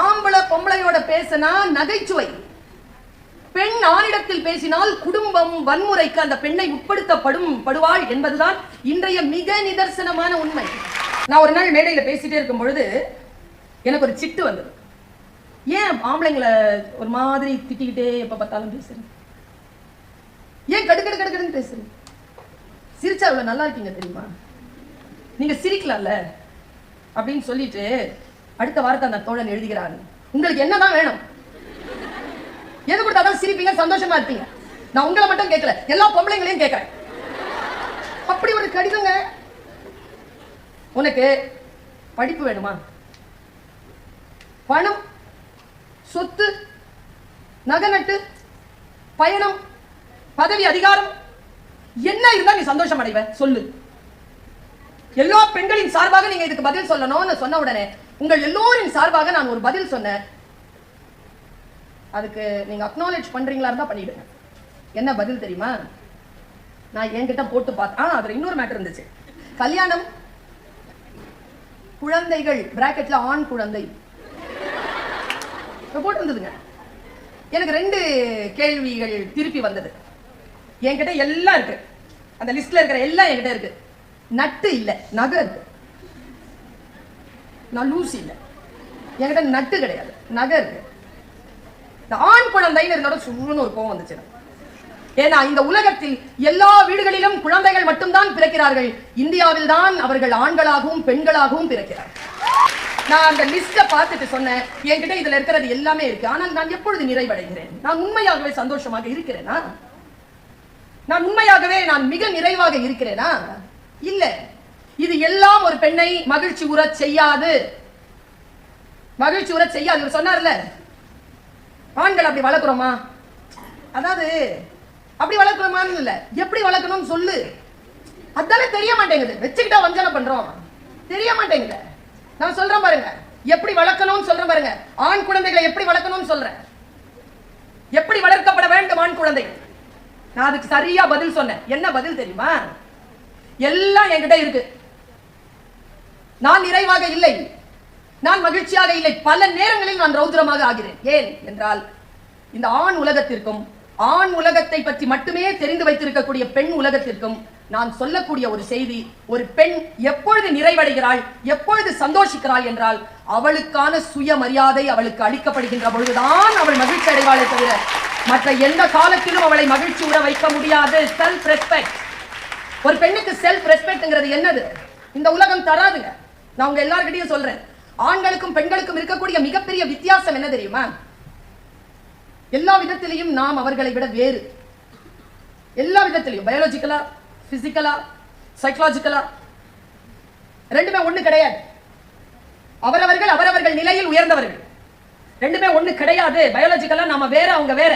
ஆம்பளை பொம்பளையோட பேசினா நகைச்சுவை, பெண் ஆணிடத்தில் பேசினால் குடும்பம் வன்முறைக்கு அந்த பெண்ணை உட்படுத்தப்படுவாள் என்பதுதான் இன்றைய மிக நிதர்சனமான உண்மை. நான் ஒரு நாள் மேடையில பேசிட்டே இருக்கும் பொழுது எனக்கு ஒரு சிட்டு வந்தது. ஏன் ஆம்பளைங்களை ஒரு மாதிரி திட்டிக்கிட்டே எப்ப பார்த்தாலும் பேசுறேன், ஏன் கடுக்கடுன்னு பேசுறேன், சிரிச்சா அவ்வளவு நல்லா இருக்கீங்க தெரியுமா, நீங்க சிரிக்கலாம்ல அப்படின்னு சொல்லிட்டு அடுத்த வாரத்தை அந்த தோழன் எழுதுகிறாரு, உங்களுக்கு என்னதான் வேணும், எது கொடுத்தாதான் சிரிப்பீங்க, சந்தோஷமா இருப்பீங்க. நான் உங்களை மட்டும் கேட்கல, எல்லா பொம்பளைங்களையும் கேட்கிறேன். அப்படி ஒரு கடிதங்க. உனக்கு படிப்பு வேணுமா, பணம், சொத்து, நகை நட்டு, பயணம், பதவி, அதிகாரம் என்ன இருந்தா நீ சந்தோஷம் அடைவ சொல்லு. எல்லா பெண்களின் சார்பாக நீங்க இதுக்கு பதில் சொல்லணும்னு சொன்ன உடனே உங்கள் எல்லோரின் சார்பாக நான் ஒரு பதில் சொன்னேன். அதுக்கு நீங்க அக்னாலேஜ் பண்றீங்களா இருந்தா பண்ணிடுங்க. என்ன பதில் தெரியுமா? நான் என்கிட்ட போட்டு பார்த்தேன். அதுல இன்னொரு மேட்டர் இருந்துச்சு. கல்யாணம், குழந்தைகள் பிராக்கெட்ல ஆண் குழந்தை போட்டு இருந்ததுங்க. எனக்கு 2 கேள்விகள் திருப்பி வந்தது. என்கிட்ட எல்லாம் இருக்கு, அந்த லிஸ்ட்ல இருக்கிற எல்லாம் என்கிட்ட இருக்கு. நட்டு இல்ல, நகை இருக்கு. நான் லூசி இல்ல, என்கிட்ட நட்டு கிடையாது, நகை இருக்கு. இந்த ஆண் குழந்தைன்னு இருந்தோட சுருன்னு ஒரு கோவம் வந்துச்சு. ஏன்னா இந்த உலகத்தில் எல்லா வீடுகளிலும் குழந்தைகள் மட்டும்தான் பிறக்கிறார்கள். இந்தியாவில் தான் அவர்கள் ஆண்களாகவும் பெண்களாகவும் பிறக்கிறார்கள். நான் அந்த லிஸ்ட பார்த்துட்டு சொன்னேன், என்கிட்ட இதுல இருக்கிறது எல்லாமே இருக்கு. ஆனால் நான் எப்பொழுது நிறைவடைகிறேன்? நான் உண்மையாகவே சந்தோஷமாக இருக்கிறேனா? நான் உண்மையாகவே நான் மிக நிறைவாக இருக்கிறேனா? இல்ல. இது எல்லாம் ஒரு பெண்ணை மகிழ்ச்சி உறச் செய்யாது. மகிழ்ச்சி உறச் செய்யாது சொன்னார்ல. ஆண்கள் அப்படி வளர்க்கிறோமா? அதாவது அப்படி வளர்க்கிறோமான்னு இல்ல, எப்படி வளர்க்கணும்னு சொல்லு. அதானே தெரிய மாட்டேங்குது. வச்சுக்கிட்டா வஞ்சனை பண்றோம், தெரிய மாட்டேங்குது. நான் சொல்றேன் பாருங்க, எப்படி வளர்க்கணும்னு சொல்றேன் பாருங்க. ஆண் குழந்தைகளை எப்படி வளர்க்கணும்னு சொல்றேன், எப்படி வளர்க்கப்பட வேண்டும் ஆண் குழந்தை. நான் அதுக்கு சரியா பதில் சொன்னேன். என்ன பதில் தெரியுமா? எல்லாம் என்கிட்ட இருக்கு, நான் நிறைவாக இல்லை, நான் மகிழ்ச்சியாக இல்லை. பல நேரங்களில் நான் ரௌத்ரமாக ஆகிறேன். ஏன் என்றால் இந்த ஆண் உலகத்திற்கும் ஆண் உலகத்தை பற்றி மட்டுமே தெரிந்து வைத்திருக்கக்கூடிய பெண் உலகத்திற்கும் நான் சொல்லக்கூடிய ஒரு செய்தி, ஒரு பெண் எப்பொழுது நிறைவடைகிறாள், எப்பொழுது சந்தோஷிக்கிறாள் என்றால் அவளுக்கான சுயமரியாதை அவளுக்கு அளிக்கப்படுகின்ற பொழுதுதான் அவள் மகிழ்ச்சி அடைவாளே தவிர மற்ற எந்த காலத்திலும் அவளை மகிழ்ச்சி உற வைக்க முடியாது. Self respect. ஒரு பெண்ணுக்கு செல்ஃப் ரெஸ்பெக்ட்ங்கிறது என்னது இந்த உலகம் தராதுங்க. நான் உங்க எல்லார்கிட்டையும் சொல்றேன், ஆண்களுக்கும் பெண்களுக்கும் இருக்கக்கூடிய மிகப்பெரிய வித்தியாசம் என்ன தெரியுமா? எல்லா விதத்திலையும் நாம் அவர்களை விட வேறு. எல்லா விதத்திலையும், பயாலஜிக்கலா, பிசிக்கலா, சைக்கலாஜிக்கலா, ரெண்டுமே ஒண்ணு கிடையாது. அவரவர்கள் அவரவர்கள் நிலையில் உயர்ந்தவர்கள், ரெண்டுமே ஒண்ணு கிடையாது. பயாலஜிக்கலா நாம வேற, அவங்க வேற.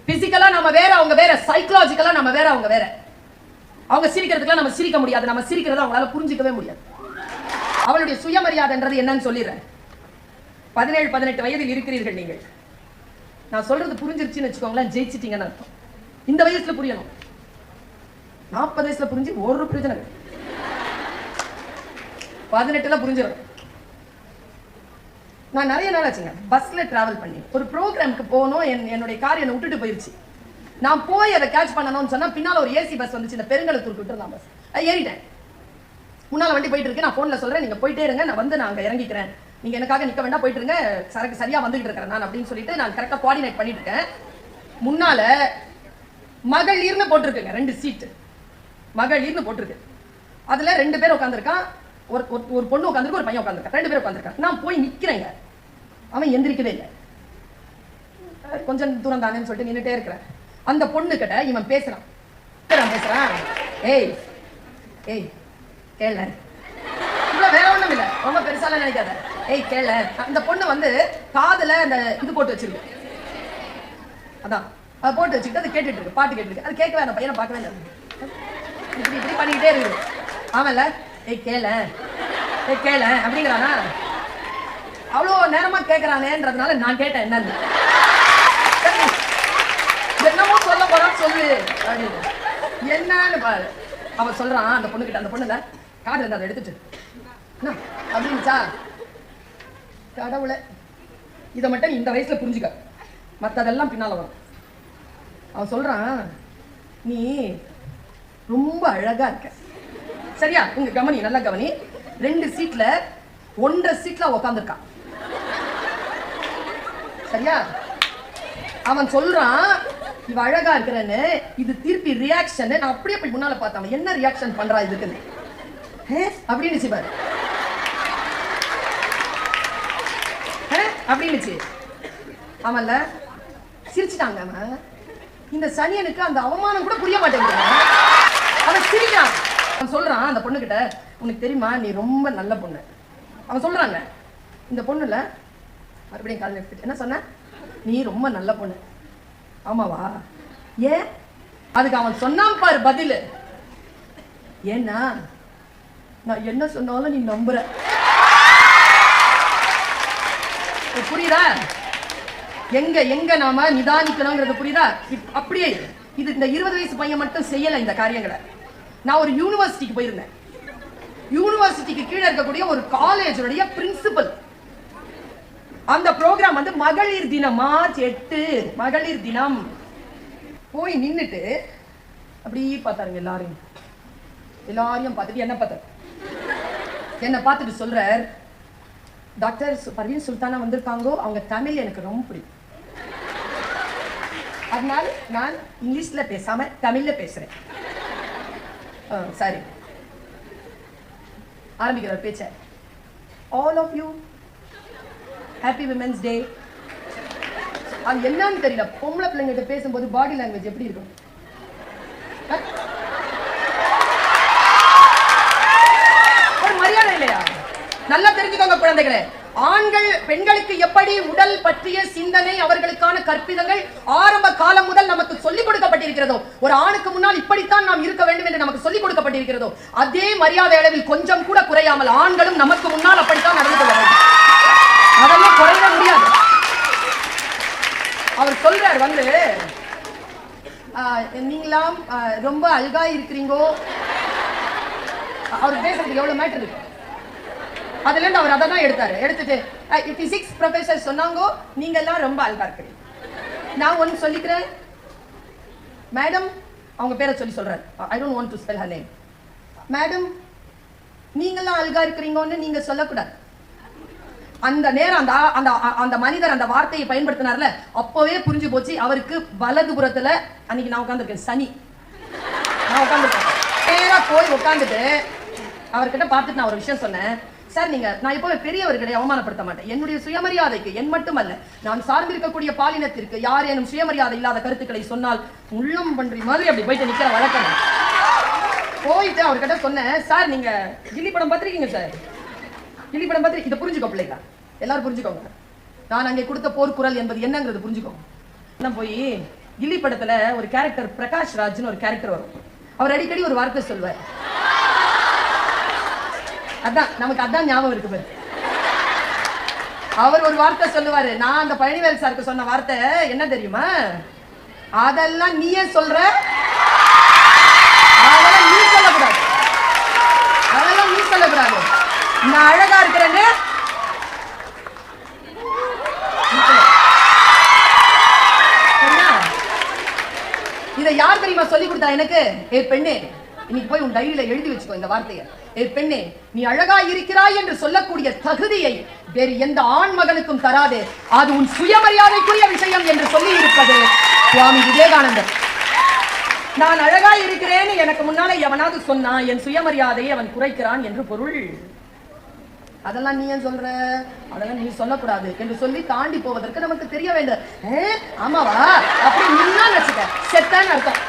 பிசிக்கலா நாம வேற, அவங்க வேற. சைக்கலாஜிக்கலா நாம வேற, அவங்க வேற. அவங்க சிரிக்கிறதுக்குலாம் நம்ம சிரிக்க முடியாது, நம்ம சிரிக்கிறத அவங்களால புரிஞ்சிக்கவே முடியாது. அவளுடைய சுயமரியாதைன்றது என்னன்னு சொல்லிடுறேன். 17-18 வயதில் இருக்கிறீர்கள் நீங்கள். நான் சொல்றது புரிஞ்சிருச்சுன்னு வச்சுக்கோங்களேன், ஜெயிச்சிட்டீங்கன்னு அர்த்தம். இந்த வயசுல புரியணும். 40 வயசுல புரிஞ்சு ஒரு பிரச்சனை 18ல புரிஞ்சிடும். நான் நிறைய நாள் ஆச்சுங்க பஸ்ல டிராவல் பண்ணி ஒரு ப்ரோக்ராமுக்கு போகணும். என்னுடைய கார் என்னை விட்டுட்டு போயிருச்சு. நான் போய் அதை கேட்ச் பண்ணணும்னு சொன்னா பின்னால ஒரு ஏசி பஸ் வந்துச்சு. இந்த பெருங்கலத்தூர் விட்டுருந்தான் பஸ். ஏறிட்டேன். முன்னால வண்டி போயிட்டு இருக்கு. நான் போன்ல சொல்றேன், நீங்க போயிட்டே இருங்க, நான் வந்து நான் அங்க இறங்கிக்கிறேன், நீங்க எனக்காக நிக்க வேண்டாம், போயிட்டு இருங்க, சரக்கு சரியா வந்துகிட்டு இருக்கிறேன் நான் அப்படின்னு சொல்லிட்டு நான் கரெக்டா கோஆர்டினேட் பண்ணிட்டு இருக்கேன். முன்னால மகளிர்னு போட்டிருக்குங்க, 2 சீட்டு மகளிர்னு போட்டிருக்கு. அதுல 2 பேர் உட்காந்துருக்கான். ஒரு பொண்ணு உட்காந்துருக்கு, ஒரு பையன் உட்காந்துருக்கான். 2 பேர் உட்காந்துருக்கான். நான் போய் நிக்கிறேங்க. அவன் எந்திரிக்கவே இல்லை. கொஞ்சம் தூரம் தானேன்னு சொல்லிட்டு நின்றுட்டே இருக்கிறேன். அந்த பொண்ணு கிட்ட இவன் பேசுறான். ஏய் ஏய் கேள, வேற ஒண்ணும் இல்ல, ரொம்ப பெருசாலாம் நினைக்காத. ஏய் கேள. அந்த பொண்ணு வந்து காதுல அந்த இது போட்டு வச்சிருக்கு. அதான் அதை போட்டு வச்சுக்கிட்டு அது கேட்டுட்டு இருக்கு, பாட்டு கேட்டு இருக்கு. அது கேட்கவே அந்த பையனை பார்க்கவே இல்லை. இப்படி இப்படி பண்ணிக்கிட்டே இருக்கு. ஆமல்ல, ஏய் கேள, ஏய் கேள அப்படிங்கிறானா. அவ்வளோ நேரமா கேட்கறானேன்றதுனால நான் கேட்டேன், என்னன்னு என்னமோ சொல்ல போறான்னு சொல்லு அப்படின்னு. என்னன்னு பாரு. அவன் சொல்றான் அந்த பொண்ணு கிட்ட, அந்த பொண்ணுல காது இருந்தா அதை எடுத்துட்டு அப்படின்னுச்சா. கடவுளை இதை மட்டும் இந்த வயசுல புரிஞ்சுக்க, மற்றதெல்லாம் பின்னால வரும். அவன் சொல்றான், நீ ரொம்ப அழகா இருக்க. சரியா? உங்க கவனி, நல்லா கவனி. 2 சீட்ல 1.5 சீட்ல உட்காந்துருக்கான். சரியா? அவன் சொல்றான் இவ அழகா இருக்கிறன்னு. இது திருப்பி ரியாக்ஷன். நான் அப்படியே போய் முன்னால பார்த்தேன், என்ன ரியாக்ஷன் பண்றா இதுக்குன்னு அப்படின்னு சிவார் அப்படின்னு ஆமல்ல சிரிச்சுட்டாங்க. அவன் இந்த சனியனுக்கு அந்த அவமானம் கூட புரிய மாட்டேங்குது. அவன் சிரிக்கிறான். அவன் சொல்றான் அந்த பொண்ணுகிட்ட, உனக்கு தெரியுமா நீ ரொம்ப நல்ல பொண்ணு. அவன் சொல்றாங்க இந்த பொண்ணுல மறுபடியும் கால் எடுத்துட்டு என்ன சொன்ன, நீ ரொம்ப நல்ல பொண்ணு. ஆமாவா? ஏன்? அதுக்கு அவன் சொன்னான் பாரு பதில், ஏன்னா நான் என்ன சொன்னாலும் நீ நம்புற. புரியுதா? எங்க எங்க நாம நிதானிக்கணும்ங்கிறது புரியுதா? அப்படியே இது இந்த 20 வயசு பையன் மட்டும் செய்யல இந்த காரியங்களை. நான் ஒரு யூனிவர்சிட்டிக்கு போயிருந்தேன். யூனிவர்சிட்டிக்கு கீழே இருக்கக்கூடிய ஒரு காலேஜுடைய பிரின்சிபல். அந்த ப்ரோக்ராம் வந்து மகளிர் தினம், மார்ச் 8 மகளிர் தினம். போய் நின்னுட்டு அப்படி பார்த்தாருங்க எல்லாரையும் பார்த்துட்டு என்ன பார்த்துட்டு சொல்றார், டாக்டர் பர்வீன் சுல்தானா வந்திருக்காங்கோ, அவங்க தமிழ் எனக்கு ரொம்ப பிடிக்கும், அதனால நான் இங்கிலீஷ்ல பேசாம தமிழ்ல பேசுறேன். சரி, ஆரம்பிக்கிறார் பேச்ச. All of you happy women's day. அது என்னன்னு தெரியல, பொம்பளை பிள்ளைங்கிட்ட பேசும்போது பாடி லாங்குவேஜ் எப்படி இருக்கும்? ஒரு மரியாதை இல்லையா? நல்லா தெரிஞ்சுக்கோங்க குழந்தைகளே. ஆண்கள் பெண்களுக்கு எப்படி உடல் பற்றிய சிந்தனை, அவர்களுக்கான கற்பிதங்கள் ஆரம்ப காலம் முதல் நமக்கு சொல்லிக் கொடுக்கப்பட்டிருக்கிறதோ, ஒரு ஆணுக்கு முன்னால் இப்படித்தான் நாம் இருக்க வேண்டும் என்று நமக்கு சொல்லிக் கொடுக்கப்பட்டிருக்கிறதோ, அதே மரியாதை அளவில் கொஞ்சம் கூட குறையாமல் ஆண்களும் நமக்கு முன்னால் அப்படித்தான் நடந்து கொள்ள வேண்டும். அதெல்லாம் குறைய முடியாது. அவர் சொல்றார் வந்து, நீங்களாம் ரொம்ப அழகா இருக்கிறீங்கோ. அவர் பேசுறதுக்கு எவ்வளவு மேட்டர் இருக்கு. அதுல இருந்து அவர் அதை தான் எடுத்தாரு. எடுத்துட்டு பிசிக்ஸ் ப்ரொஃபசர் சொன்னாங்கோ, நீங்க எல்லாம் ரொம்ப அழகா இருக்கிறீங்க. நான் ஒன்னு சொல்லிக்கிறேன் மேடம், அவங்க பேரை சொல்றாரு. I don't want to spell her name. Madam, நீங்கெல்லாம் அழகா இருக்கிறீங்கன்னு நீங்க சொல்லக்கூடாது. அந்த நேரம் அந்த மனிதர் அந்த வார்த்தையை பயன்படுத்தினார்ல, அப்பவே புரிஞ்சு போச்சு அவருக்கு. வலதுபுறத்துல அன்னைக்கு நான் உட்காந்துருக்கேன், சனி. நான் உட்காந்துருக்கேன். நேரா போய் உட்காந்துட்டு அவர்கிட்ட பார்த்துட்டு நான் ஒரு விஷயம் சொன்னேன். சார், நான் எப்போ பெரியவர்களை அவமானப்படுத்த மாட்டேன். என்னுடைய சுயமரியாதைக்கு, என் மட்டுமல்ல நான் சார்ந்திருக்கக்கூடிய பாலினத்திற்கு யாரேனும் சுயமரியாதை இல்லாத கருத்துக்களை சொன்னால் உள்ளம் பன்றி மாதிரி அப்படி போயிட்டு நிக்கிற வழக்கம். போயிட்டு அவர்கிட்ட சொன்னேன், சார் நீங்க கில்லி படம் பார்த்திருக்கீங்க சார்? கில்லி படம் பார்த்து இதை புரிஞ்சுக்கோ பிள்ளைங்க, எல்லாரும் புரிஞ்சுக்கோங்க. நான் அங்கே கொடுத்த போர்க்குரல் என்பது என்னங்கிறது புரிஞ்சுக்கோங்க. நான் போய் கில்லி படத்துல ஒரு கேரக்டர் பிரகாஷ் ராஜ்னு ஒரு கேரக்டர் வரும். அவர் அடிக்கடி ஒரு வார்த்தை சொல்வார். அதான் நமக்கு அதான் ஞாபகம் இருக்கு பாரு. அவர் ஒரு வார்த்தை சொல்லுவாரு. நான் அந்த பழனிவேல் சாருக்கு சொன்ன வார்த்தை என்ன தெரியுமா? அதெல்லாம் நீயே சொல்ற, அதெல்லாம் நீ சொல்லக்கூடாது, அதெல்லாம் நீ சொல்லக்கூடாது. நான் அழகா இருக்கிறேன்னு இதை யார் தெரியுமா சொல்லி கொடுத்தா எனக்கு? ஏ பெண்ணே, இன்னைக்கு போய் உன் டைரியில எழுதி வச்சுக்கோ இந்த வார்த்தையை. ஏ பெண்ணே, நீ அழகா இருக்கிறாய் என்று சொல்லக்கூடிய தகுதியை வேறு எந்த ஆண் மகனுக்கும் தராதே. அது உன் சுயமரியாதைக்குரிய விஷயம் என்று சொல்லி இருப்பது சுவாமி விவேகானந்தர். நான் அழகா இருக்கிறேன்னு எனக்கு முன்னாலே எவனாவது சொன்னா என் சுயமரியாதையை அவன் குறைக்கிறான் என்று பொருள். அதெல்லாம் நீ ஏன் சொல்ற, அதெல்லாம் நீ சொல்லக்கூடாது என்று சொல்லி தாண்டி போவதற்கு நமக்கு தெரிய வேண்டும். ஆமாவா அப்படி நின்னா வச்சுக்க செத்தான்னு அர்த்தம்.